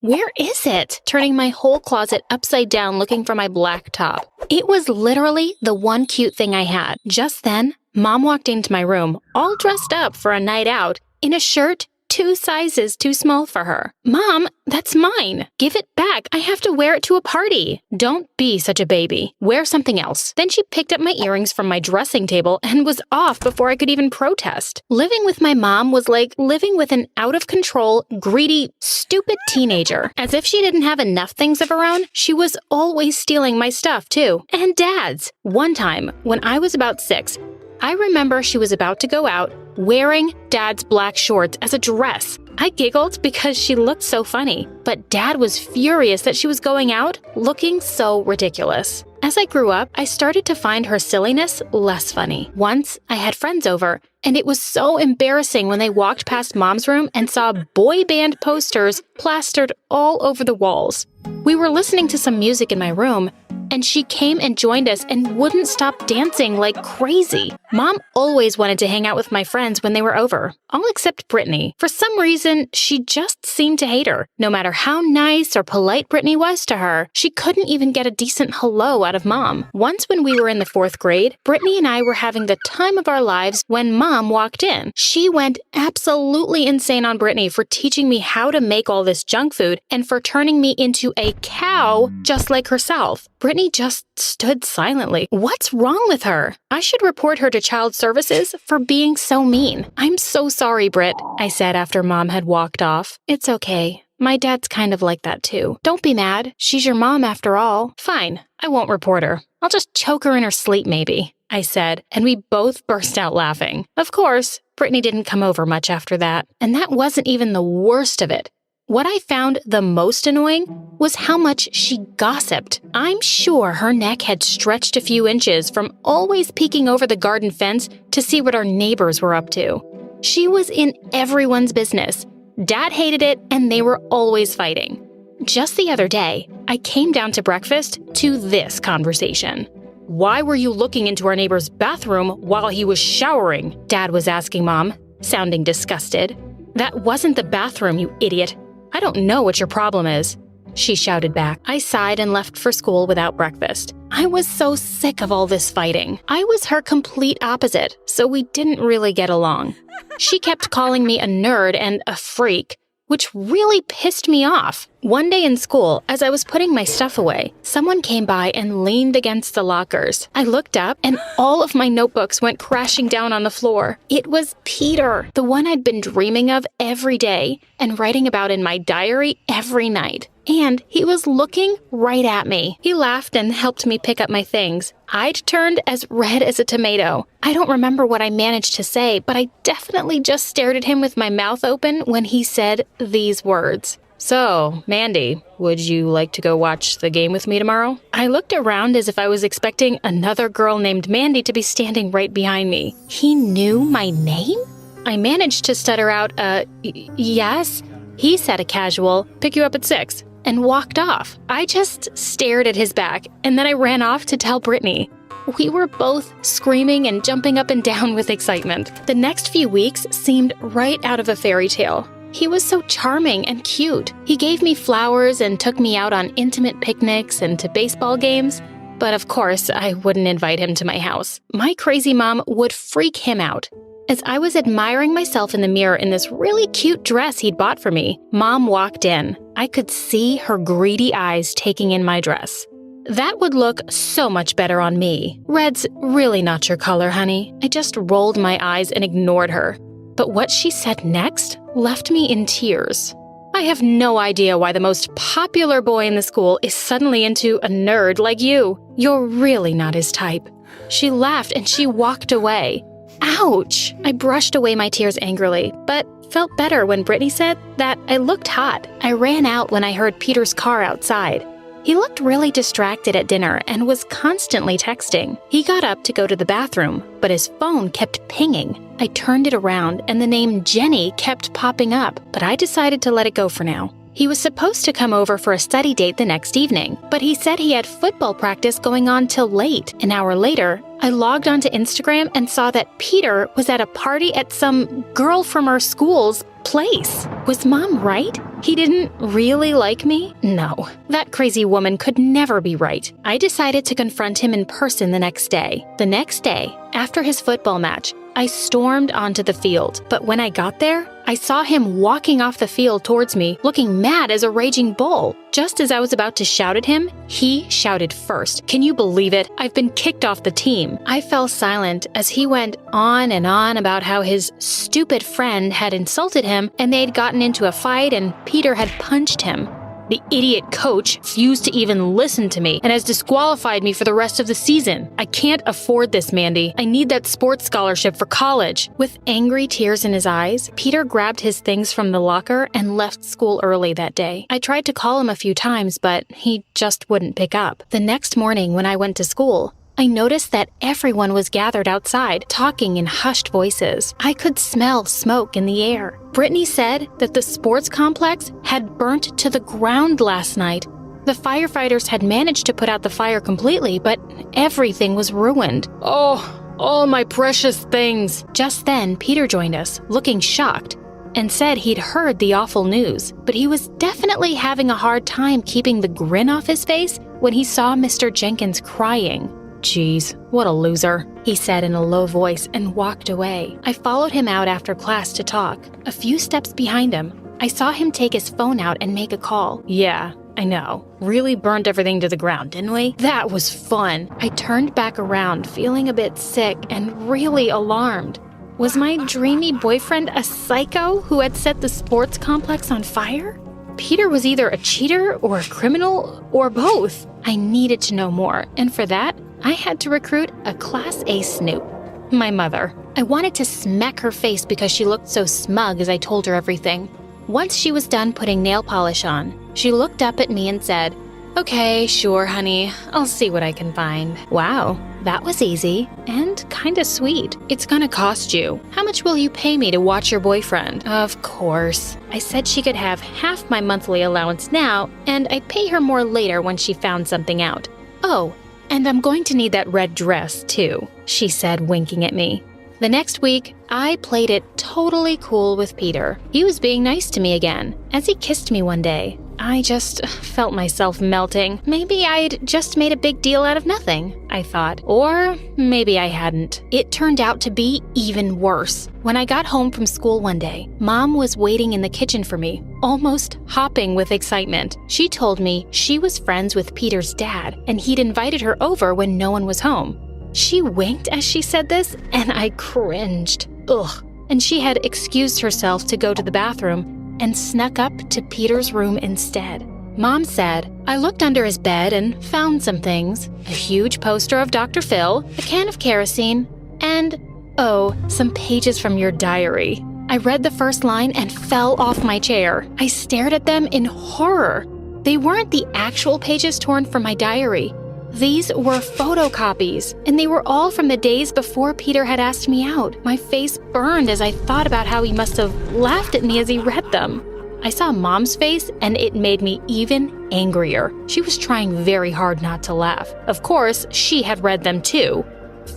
Where is it? Turning my whole closet upside down looking for my black top. It was literally the one cute thing I had. Just then, Mom walked into my room, all dressed up for a night out, in a shirt 2 sizes too small for her. Mom, that's mine. Give it back. I have to wear it to a party. Don't be such a baby. Wear something else. Then she picked up my earrings from my dressing table and was off before I could even protest. Living with my mom was like living with an out-of-control, greedy, stupid teenager. As if she didn't have enough things of her own, she was always stealing my stuff too. And Dad's. One time, when I was about 6, I remember she was about to go out wearing Dad's black shorts as a dress. I giggled because she looked so funny, but Dad was furious that she was going out looking so ridiculous. As I grew up, I started to find her silliness less funny. Once, I had friends over, and it was so embarrassing when they walked past Mom's room and saw boy band posters plastered all over the walls. We were listening to some music in my room, and she came and joined us and wouldn't stop dancing like crazy. Mom always wanted to hang out with my friends when they were over, all except Brittany. For some reason, she just seemed to hate her. No matter how nice or polite Brittany was to her, she couldn't even get a decent hello out of Mom. Once when we were in the 4th grade, Brittany and I were having the time of our lives when Mom walked in. She went absolutely insane on Brittany for teaching me how to make all this junk food and for turning me into a cow just like herself. Brittany just stood silently. What's wrong with her? I should report her to Child Services for being so mean. I'm so sorry, Britt, I said after Mom had walked off. It's okay. My dad's kind of like that too. Don't be mad. She's your mom after all. Fine. I won't report her. I'll just choke her in her sleep maybe, I said, and we both burst out laughing. Of course, Brittany didn't come over much after that, and that wasn't even the worst of it. What I found the most annoying was how much she gossiped. I'm sure her neck had stretched a few inches from always peeking over the garden fence to see what our neighbors were up to. She was in everyone's business. Dad hated it, and they were always fighting. Just the other day, I came down to breakfast to this conversation. Why were you looking into our neighbor's bathroom while he was showering? Dad was asking Mom, sounding disgusted. That wasn't the bathroom, you idiot. I don't know what your problem is, she shouted back. I sighed and left for school without breakfast. I was so sick of all this fighting. I was her complete opposite, so we didn't really get along. She kept calling me a nerd and a freak, which really pissed me off. One day in school, as I was putting my stuff away, someone came by and leaned against the lockers. I looked up, and all of my notebooks went crashing down on the floor. It was Peter, the one I'd been dreaming of every day and writing about in my diary every night. And he was looking right at me. He laughed and helped me pick up my things. I'd turned as red as a tomato. I don't remember what I managed to say, but I definitely just stared at him with my mouth open when he said these words. So, Mandy, would you like to go watch the game with me tomorrow? I looked around as if I was expecting another girl named Mandy to be standing right behind me. He knew my name? I managed to stutter out, yes? He said a casual, pick you up at 6, and walked off. I just stared at his back, and then I ran off to tell Brittany. We were both screaming and jumping up and down with excitement. The next few weeks seemed right out of a fairy tale. He was so charming and cute. He gave me flowers and took me out on intimate picnics and to baseball games. But of course, I wouldn't invite him to my house. My crazy mom would freak him out. As I was admiring myself in the mirror in this really cute dress he'd bought for me, Mom walked in. I could see her greedy eyes taking in my dress. That would look so much better on me. Red's really not your color, honey. I just rolled my eyes and ignored her. But what she said next left me in tears. I have no idea why the most popular boy in the school is suddenly into a nerd like you. You're really not his type. She laughed and she walked away. Ouch! I brushed away my tears angrily, but felt better when Brittany said that I looked hot. I ran out when I heard Peter's car outside. He looked really distracted at dinner and was constantly texting. He got up to go to the bathroom, but his phone kept pinging. I turned it around and the name Jenny kept popping up, but I decided to let it go for now. He was supposed to come over for a study date the next evening, but he said he had football practice going on till late. An hour later, I logged onto Instagram and saw that Peter was at a party at some girl from our school's place. Was Mom right? He didn't really like me? No, that crazy woman could never be right. I decided to confront him in person the next day. The next day, after his football match, I stormed onto the field, but when I got there, I saw him walking off the field towards me, looking mad as a raging bull. Just as I was about to shout at him, he shouted first. Can you believe it? I've been kicked off the team. I fell silent as he went on and on about how his stupid friend had insulted him and they'd gotten into a fight and Peter had punched him. The idiot coach refused to even listen to me and has disqualified me for the rest of the season. I can't afford this, Mandy. I need that sports scholarship for college. With angry tears in his eyes, Peter grabbed his things from the locker and left school early that day. I tried to call him a few times, but he just wouldn't pick up. The next morning when I went to school, I noticed that everyone was gathered outside, talking in hushed voices. I could smell smoke in the air. Brittany said that the sports complex had burnt to the ground last night. The firefighters had managed to put out the fire completely, but everything was ruined. Oh, all my precious things. Just then, Peter joined us, looking shocked, and said he'd heard the awful news, but he was definitely having a hard time keeping the grin off his face when he saw Mr. Jenkins crying. Geez, what a loser, he said in a low voice and walked away. I followed him out after class to talk. A few steps behind him, I saw him take his phone out and make a call. Yeah, I know. Really burned everything to the ground, didn't we? That was fun. I turned back around, feeling a bit sick and really alarmed. Was my dreamy boyfriend a psycho who had set the sports complex on fire? Peter was either a cheater or a criminal or both. I needed to know more, and for that, I had to recruit a Class A snoop. My mother. I wanted to smack her face because she looked so smug as I told her everything. Once she was done putting nail polish on, she looked up at me and said, "Okay, sure, honey. I'll see what I can find." Wow, that was easy and kinda sweet. "It's gonna cost you. How much will you pay me to watch your boyfriend?" Of course. I said she could have half my monthly allowance now, and I'd pay her more later when she found something out. "Oh, and I'm going to need that red dress, too," she said, winking at me. The next week, I played it totally cool with Peter. He was being nice to me again. As he kissed me one day, I just felt myself melting. Maybe I'd just made a big deal out of nothing, I thought. Or maybe I hadn't. It turned out to be even worse. When I got home from school one day, Mom was waiting in the kitchen for me, almost hopping with excitement. She told me she was friends with Peter's dad, and he'd invited her over when no one was home. She winked as she said this, and I cringed. Ugh. And she had excused herself to go to the bathroom and snuck up to Peter's room instead. Mom said, I looked under his bed and found some things. A huge poster of Dr. Phil, a can of kerosene, and, oh, some pages from your diary. I read the first line and fell off my chair. I stared at them in horror. They weren't the actual pages torn from my diary. These were photocopies, and they were all from the days before Peter had asked me out. My face burned as I thought about how he must have laughed at me as he read them. I saw Mom's face, and it made me even angrier. She was trying very hard not to laugh. Of course, she had read them too.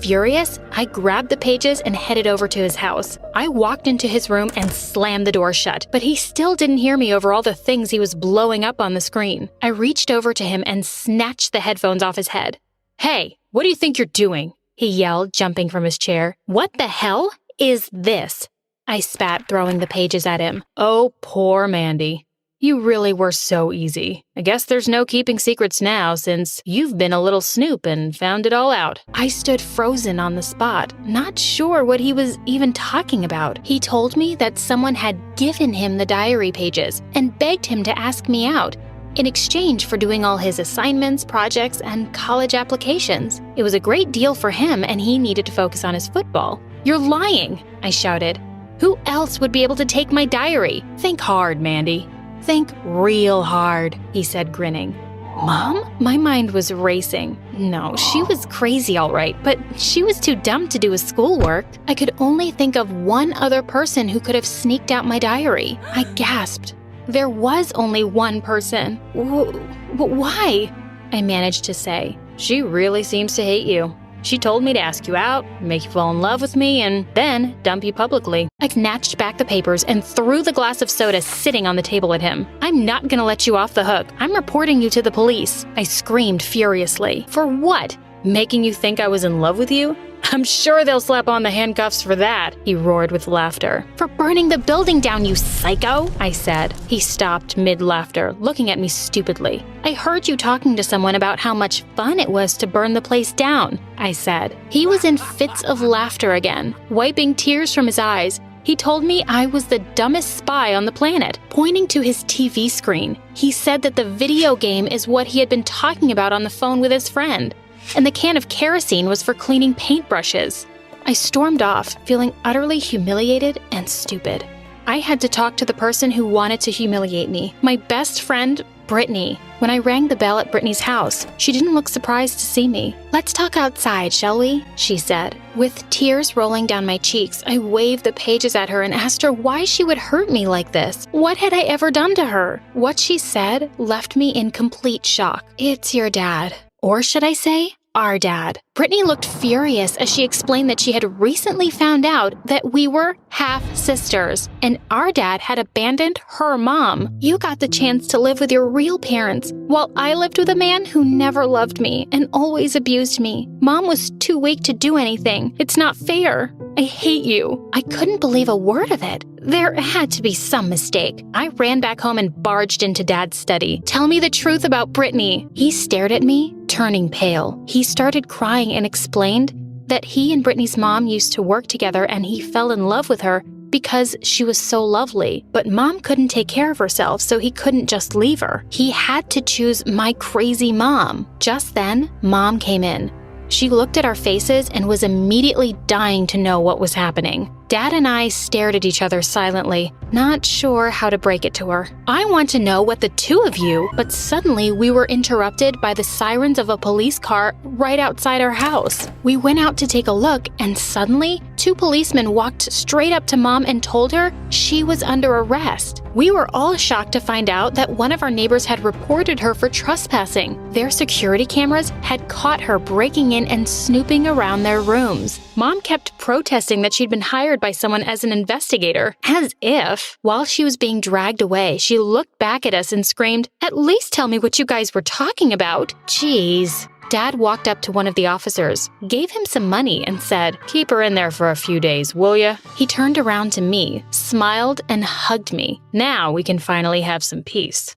Furious, I grabbed the pages and headed over to his house. I walked into his room and slammed the door shut, but he still didn't hear me over all the things he was blowing up on the screen. I reached over to him and snatched the headphones off his head. Hey, what do you think you're doing? He yelled, jumping from his chair. What the hell is this? I spat, throwing the pages at him. Oh, poor Mandy. You really were so easy. I guess there's no keeping secrets now since you've been a little snoop and found it all out. I stood frozen on the spot, not sure what he was even talking about. He told me that someone had given him the diary pages and begged him to ask me out in exchange for doing all his assignments, projects, and college applications. It was a great deal for him and he needed to focus on his football. You're lying, I shouted. Who else would be able to take my diary? Think hard, Mandy. Think real hard, he said, grinning. Mom? My mind was racing. No, she was crazy all right, but she was too dumb to do his schoolwork. I could only think of one other person who could have sneaked out my diary. I gasped. There was only one person. But why? I managed to say. She really seems to hate you. She told me to ask you out, make you fall in love with me, and then dump you publicly. I snatched back the papers and threw the glass of soda sitting on the table at him. I'm not gonna let you off the hook. I'm reporting you to the police. I screamed furiously. For what? Making you think I was in love with you? I'm sure they'll slap on the handcuffs for that, he roared with laughter. For burning the building down, you psycho, I said. He stopped mid-laughter, looking at me stupidly. I heard you talking to someone about how much fun it was to burn the place down, I said. He was in fits of laughter again, wiping tears from his eyes. He told me I was the dumbest spy on the planet, pointing to his TV screen. He said that the video game is what he had been talking about on the phone with his friend, and the can of kerosene was for cleaning paintbrushes. I stormed off, feeling utterly humiliated and stupid. I had to talk to the person who wanted to humiliate me, my best friend, Brittany. When I rang the bell at Brittany's house, she didn't look surprised to see me. "Let's talk outside, shall we?" she said. With tears rolling down my cheeks, I waved the pages at her and asked her why she would hurt me like this. What had I ever done to her? What she said left me in complete shock. "It's your dad." Or should I say, our dad. Brittany looked furious as she explained that she had recently found out that we were half-sisters, and our dad had abandoned her mom. "You got the chance to live with your real parents, while I lived with a man who never loved me and always abused me. Mom was too weak to do anything. It's not fair. I hate you." I couldn't believe a word of it. There had to be some mistake. I ran back home and barged into Dad's study. "Tell me the truth about Brittany." He stared at me, turning pale. He started crying and explained that he and Brittany's mom used to work together and he fell in love with her because she was so lovely. But Mom couldn't take care of herself, so he couldn't just leave her. He had to choose my crazy mom. Just then, Mom came in. She looked at our faces and was immediately dying to know what was happening. Dad and I stared at each other silently, not sure how to break it to her. "I want to know what the two of you," but suddenly we were interrupted by the sirens of a police car right outside our house. We went out to take a look, and suddenly, two policemen walked straight up to Mom and told her she was under arrest. We were all shocked to find out that one of our neighbors had reported her for trespassing. Their security cameras had caught her breaking in and snooping around their rooms. Mom kept protesting that she'd been hired by someone as an investigator, as if. While she was being dragged away, she looked back at us and screamed, "At least tell me what you guys were talking about." Jeez. Dad walked up to one of the officers, gave him some money, and said, "Keep her in there for a few days, will ya?" He turned around to me, smiled, and hugged me. "Now we can finally have some peace."